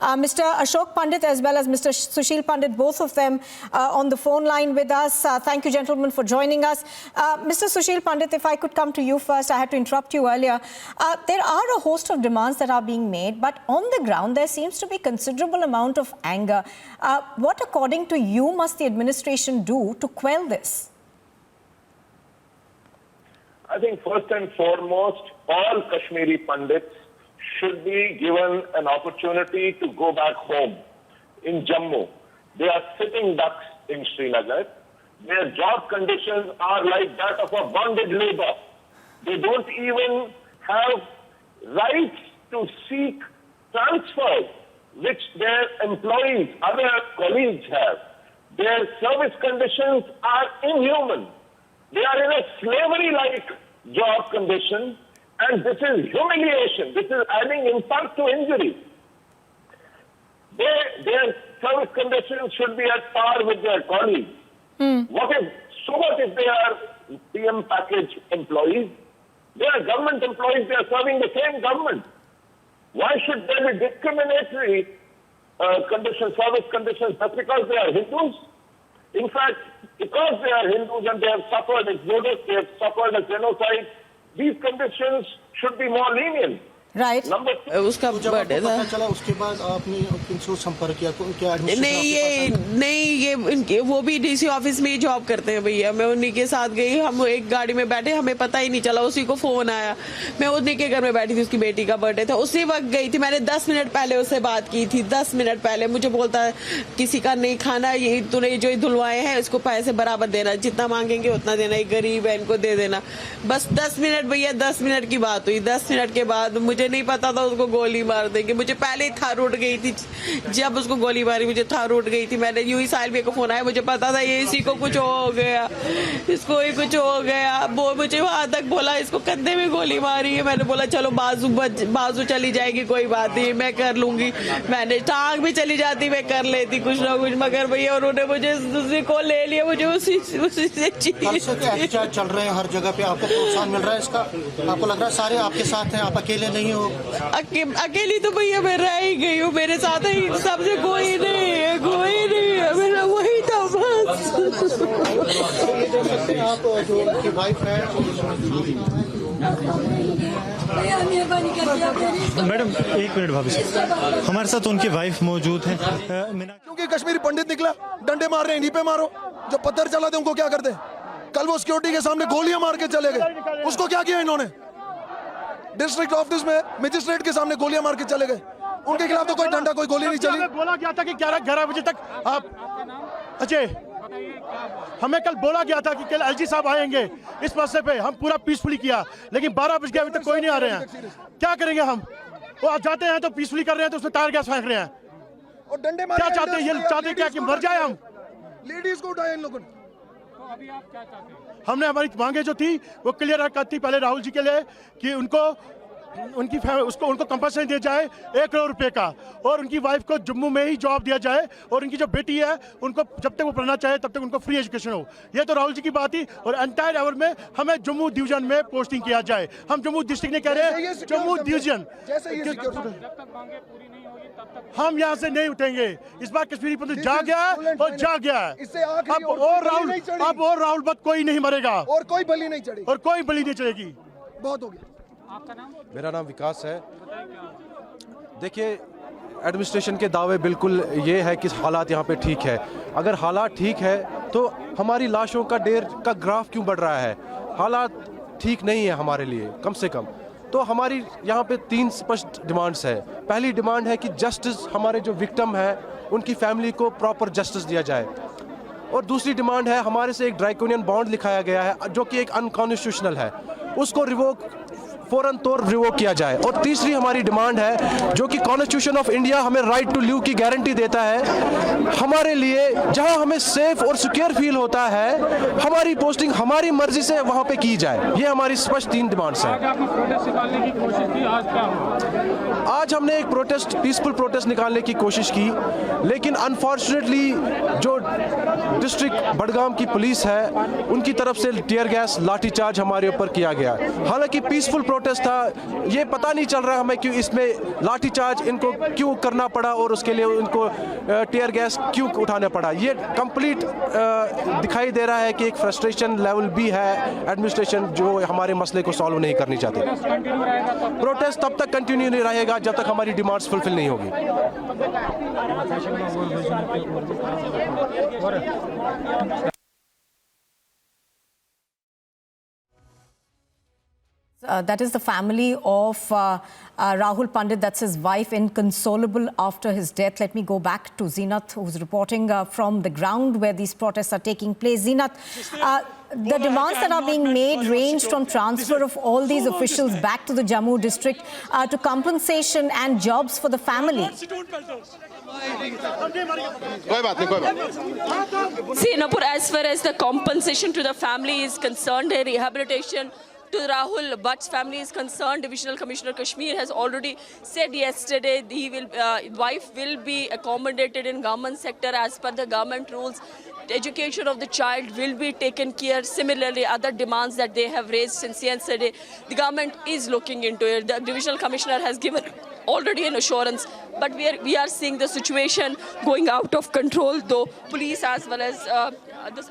Mr. Ashok Pandit as well as Mr. Sushil Pandit, both of them on the phone line with us. Thank you, gentlemen, for joining us. Mr. Sushil Pandit, if I could come to you first, I had to interrupt you earlier. There are a host of demands that are being made, but on the ground, there seems to be considerable amount of anger. What, according to you, must the administration do to quell this? I think first and foremost, all Kashmiri Pandits should be given an opportunity to go back home in Jammu. They are sitting ducks in Srinagar. Their job conditions are like that of a bonded labor. They don't even have rights to seek transfers, which their employees, other colleagues have. Their service conditions are inhuman. They are in a slavery-like job condition, and this is humiliation. This is adding insult to injury. Their service conditions should be at par with their colleagues. What if they are PM package employees? They are government employees. They are serving the same government. Why should there be discriminatory service conditions just because they are Hindus? In fact, because they are Hindus and they have suffered exodus, they have suffered a genocide, these conditions should be more lenient. Right. Number two, उसका birthday था। चला उसके बाद आपने किनसे संपर्क किया? क्या नहीं, ये वो भी डीसी ऑफिस में ही जॉब करते हैं भैया। मैं उन्हीं के साथ गई, हम एक गाड़ी में बैठे, हमें पता ही नहीं चला, उसी को फोन आया। मैं उन्हीं के घर में बैठी थी, उसकी बेटी का बर्थडे था, उसी वक्त गई थी। मैंने 10 मिनट पहले उससे बात की थी। 10 मिनट पहले मुझे बोलता है किसी का नहीं खाना, ये तूने जो धुलवाए हैं इसको पैसे बराबर देना, जितना मांगेंगे उतना देना, एक गरीब है इनको दे देना। बस 10 मिनट भैया, 10 मिनट की बात हुई। 10 मिनट के बाद मुझे नहीं पता था उसको गोली मार देंगे। मुझे पहले ही थार उठ गई थी, जब उसको गोली मारी मुझे थार उठ गई थी। मैंने यूं ही साहिल भाई को फोन आया, मुझे पता था ये इसी को कुछ हो गया, इसको ही कुछ हो गया। वो मुझे वहां तक बोला इसको कंधे में गोली मारी है। मैंने बोला चलो बाजू चली जाएगी, कोई बात नहीं, मैं कर लूंगी। मैंने टांग भी चली जाती मैं कर लेती कुछ ना कुछ, मगर भैया उन्होंने मुझे उसी को ले लिया। मुझे उसी से चल रहे हैं हर जगह पे, आपको प्रोत्साहन मिल रहा है इसका? आपको लग रहा है सारे आपके साथ हैं, आप अकेले नहीं हो? अकेली तो भैया मैं रह ही गई हूँ, मेरे साथ ही सबसे कोई नहीं है, कोई नहीं है, मेरा वही था बस। आप जो उनकी वाइफ है, मैडम एक मिनट भाभी साहब, हमारे साथ उनकी वाइफ मौजूद है। क्योंकि कश्मीरी पंडित निकला, डंडे मार रहे हैं, इन्हीं पे मारो। जो पत्थर चलाते उनको क्या करते? कल वो सिक्योरिटी के सामने गोलियां मार के चले गए, उसको क्या किया इन्होंने? डिस्ट्रिक्ट ऑफिस में मजिस्ट्रेट के सामने गोलियां मार के चले गए, उनके खिलाफ तो कोई डंडा कोई गोली नहीं चली। बोला गया था कि 11 बजे तक आप अजय, हमें कल बोला गया था कि कल एलजी साहब आएंगे इस मसले पे, हम पूरा पीसफुली किया, लेकिन 12 बज गए अभी तक कोई नहीं आ रहे हैं। क्या करेंगे हम? वो आप जाते हैं तो पीसफुली कर रहे हैं, तो उसमें टायर गैस फेंक रहे हैं और डंडे मार। क्या चाहते हैं? ये चाहते हैं क्या कि मर जाए हम? लेडीज को उठाया इन लोगों ने। तो अभी आप क्या चाहते हैं? हमने हमारी मांगे जो थी वो क्लियर करती पहले राहुल जी के लिए कि उनको कंपनसेशन दिया जाए 1 करोड़ रुपए का, और उनकी वाइफ को जम्मू में ही जॉब दिया जाए, और उनकी जो बेटी है उनको जब तक वो पढ़ना चाहे तब तक उनको फ्री एजुकेशन हो। ये तो राहुल जी की बात थी। और एंटायर एवर में हमें जम्मू डिवीजन में पोस्टिंग किया जाए। हम जम्मू डिस्ट्रिक्ट नहीं कह रहे हैं, जम्मू डिवीजन। हम यहाँ से नहीं उठेंगे। इस बार कश्मीरी पंडित जा गया है और जा गया है। अब और राहुल बट कोई नहीं मरेगा, और कोई बलि नहीं चढ़ेगी, और कोई बलि नहीं चढ़ेगी। बहुत हो गया। आपका नाम? मेरा नाम विकास है। देखिए, एडमिनिस्ट्रेशन के दावे बिल्कुल ये है कि हालात यहाँ पे ठीक है। अगर हालात ठीक है तो हमारी लाशों का ढेर का ग्राफ क्यों बढ़ रहा है? हालात ठीक नहीं है हमारे लिए कम से कम। तो हमारी यहाँ पे 3 स्पष्ट डिमांड्स है। पहली डिमांड है कि जस्टिस, हमारे जो विक्टिम है उनकी फैमिली को प्रॉपर जस्टिस दिया जाए। और दूसरी डिमांड है, हमारे से एक ड्राइकोनियन बॉन्ड लिखाया गया है जो कि एक अनकॉन्स्टिट्यूशनल है, उसको फौरन तौर रिवोक किया जाए। और तीसरी हमारी डिमांड है जो कि कॉन्स्टिट्यूशन ऑफ इंडिया हमें राइट टू लिव की गारंटी देता है, हमारे लिए जहां हमें सेफ और सिक्योर फील होता है, हमारी पोस्टिंग हमारी मर्जी से वहां पे की जाए। ये हमारी स्पष्ट 3 डिमांड्स हैं। आज हमने एक प्रोटेस्ट, पीसफुल प्रोटेस्ट निकालने की कोशिश की, लेकिन अनफॉर्चुनेटली जो डिस्ट्रिक्ट बडगाम की पुलिस है उनकी तरफ से टीयर गैस लाठीचार्ज हमारे ऊपर किया गया। हालांकि पीसफुल प्रोटेस्ट था, ये पता नहीं चल रहा हमें क्यों इसमें लाठीचार्ज इनको क्यों करना पड़ा और उसके लिए उनको टीयर गैस क्यों उठाना पड़ा। ये कंप्लीट दिखाई दे रहा है कि एक फ्रस्ट्रेशन लेवल भी है, एडमिनिस्ट्रेशन जो हमारे मसले को सॉल्व नहीं करनी चाहती। प्रोटेस्ट तब तक कंटिन्यू नहीं रहेगा जब तक हमारी डिमांड्स फुलफिल नहीं होगी। That is the family of Rahul Pandit. That's his wife, Inconsolable after his death. Let me go back to Zeenat, who's reporting from the ground where these protests are taking place. Zeenat, the demands that are being made range from transfer of all these officials back to the Jammu district to compensation and jobs for the family. See, Nupur, as far as the compensation to the family is concerned, a rehabilitation to Rahul Bhat's family is concerned, Divisional Commissioner Kashmir has already said yesterday he will, wife will be accommodated in government sector as per the government rules. Education of the child will be taken care. Similarly, other demands that they have raised since yesterday, the government is looking into it. The Divisional Commissioner has given already an assurance, but we are seeing the situation going out of control, though police as well as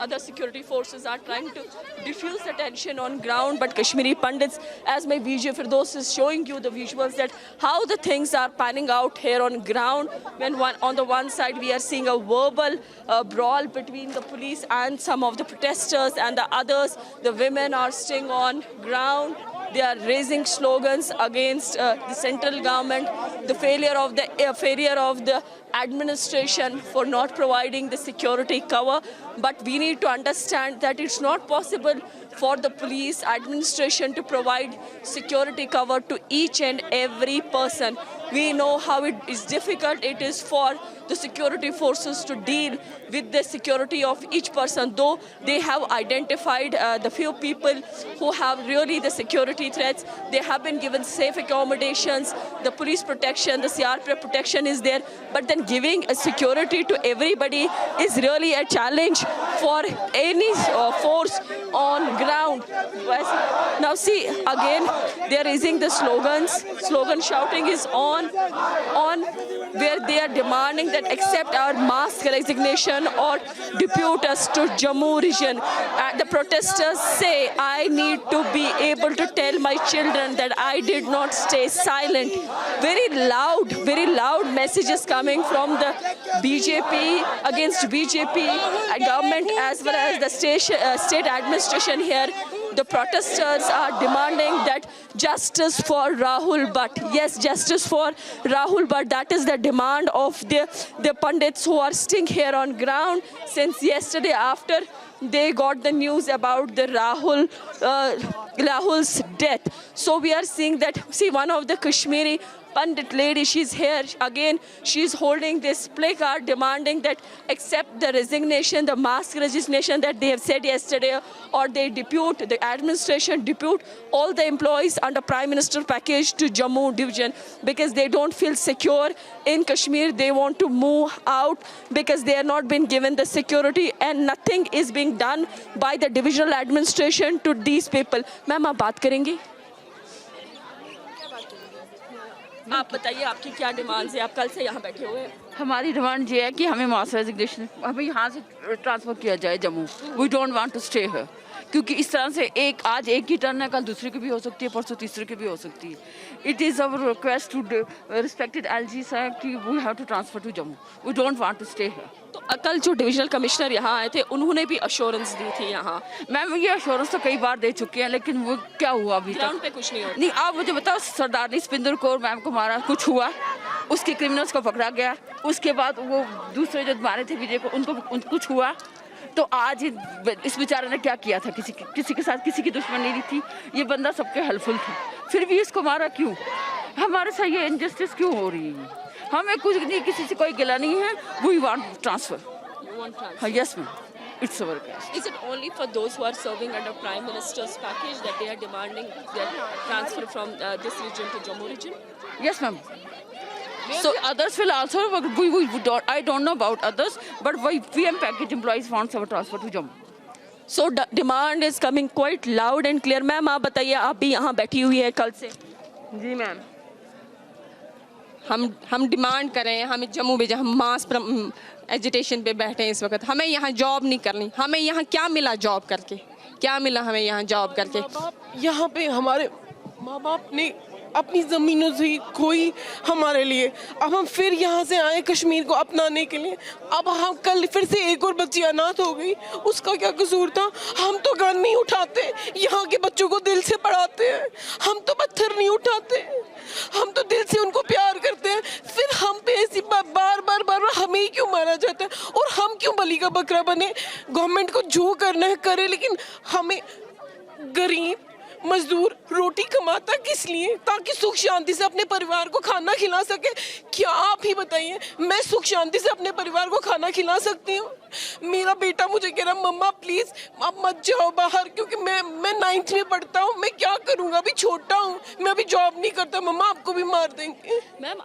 other security forces are trying to diffuse the tension on ground. But Kashmiri Pandits, as my video for those is showing you the visuals that how the things are panning out here on ground, when on the one side we are seeing a verbal brawl between the police and some of the protesters, and the others, the women are staying on ground. They are raising slogans against the central government, the failure of the administration for not providing the security cover. But we need to understand that it's not possible for the police administration to provide security cover to each and every person. We know how it is difficult it is for the security forces to deal with the security of each person, though they have identified the few people who have really the security threats. They have been given safe accommodations, the police protection, the CRPF protection is there, but then giving a security to everybody is really a challenge for any force on ground. Now see, again, they are raising the slogans. Slogan shouting is on where they are demanding that accept our mass resignation or depute us to Jammu region. The protesters say, I need to be able to tell my children that I did not stay silent. Very loud messages coming from the BJP against BJP government as well as the state administration here. The protesters are demanding that justice for Rahul Bhat. Yes, justice for Rahul Bhat. That is the demand of the Pandits who are staying here on ground since yesterday after they got the news about the Rahul's death. So we are seeing that, see, one of the Kashmiri Pandit lady, she's here again, she's holding this placard demanding that accept the resignation, the mass resignation that they have said yesterday, or they depute, the administration depute all the employees under Prime Minister package to Jammu division because they don't feel secure in Kashmir. They want to move out because they are not being given the security and nothing is being done by the divisional administration to these people. Ma'am, आप बात करेंगी? आप बताइए आपकी क्या demands है? आप कल से यहाँ बैठे हुए हैं। हमारी डिमांड ये है कि हमें मास रेजिग्नेशन हमें यहाँ से ट्रांसफ़र किया जाए Jammu. We don't want to stay here क्योंकि इस तरह से आज एक की टर्न है, कल दूसरे की भी हो सकती है, परसों तीसरे की भी हो सकती है। It is our request to respected LG साहब कि we have to transfer to Jammu. We don't want to stay here. तो कल जो डिविजनल कमिश्नर यहाँ आए थे उन्होंने भी अश्योरेंस दी थी यहाँ। मैम ये अश्योरेंस तो कई बार दे चुके हैं लेकिन वो क्या हुआ अभी तक? ग्राउंड पे कुछ नहीं हुआ। नहीं, आप मुझे बताओ, सरदारनी स्पिंदर कौर मैम को मारा, कुछ हुआ? उसके क्रिमिनल्स को पकड़ा गया, उसके बाद वो दूसरे जो मारे थे विजय को उनको कुछ हुआ? तो आज इस बेचारे ने क्या किया था? किसी के साथ किसी की दुश्मनी नहीं थी, ये बंदा सबके हेल्पफुल था, फिर भी इसको मारा क्यों? हमारे साथ ये इनजस्टिस क्यों हो रही है? हमें कुछ नहीं, किसी से कोई गिला नहीं है। We want transfer. हाँ, yes ma'am. It's our caste. Is it only for those who are serving under Prime Minister's package that they are demanding their transfer from this region to Jammu region? Yes, ma'am. So others will also, I don't know about others, but VM package employees want our transfer to Jammu. So demand is coming quite loud and clear. Ma'am आप बताइए, आप भी यहाँ बैठी हुई है कल से? जी मैम, हम डिमांड कर रहे हैं, हमें जम्मू भेजा, हम मास एजिटेशन पे बैठे हैं इस वक्त। हमें यहाँ जॉब नहीं करनी, हमें यहाँ क्या मिला जॉब करके, क्या मिला हमें यहाँ जॉब करके? यहाँ पे हमारे माँ बाप ने अपनी ज़मीनों से खोई हमारे लिए, अब हम फिर यहाँ से आए कश्मीर को अपनाने के लिए। अब हम कल फिर से एक और बच्ची अनाथ हो गई, उसका क्या कसूर था? हम तो गन नहीं उठाते, यहाँ के बच्चों को दिल से पढ़ाते हैं, हम तो पत्थर नहीं उठाते, हम तो दिल से उनको प्यार करते हैं। फिर हम पे ऐसी बार बार हमें ही क्यों मारा जाता है और हम क्यों बलि का बकरा बने? गवर्नमेंट को जो करना है करे, लेकिन हमें गरीब मजदूर रोटी कमाता किस लिए? ताकि सुख शांति से अपने परिवार को खाना खिला सके। क्या आप ही बताइए, मैं सुख शांति से अपने परिवार को खाना खिला सकती हूँ? मेरा बेटा मुझे कह रहा, मम्मा प्लीज आप मत जाओ बाहर, क्योंकि मैं 9th में पढ़ता हूँ, मैं क्या करूँगा, अभी छोटा हूँ, मैं अभी जॉब नहीं करता, मम्मा आपको भी मार देंगे। मैम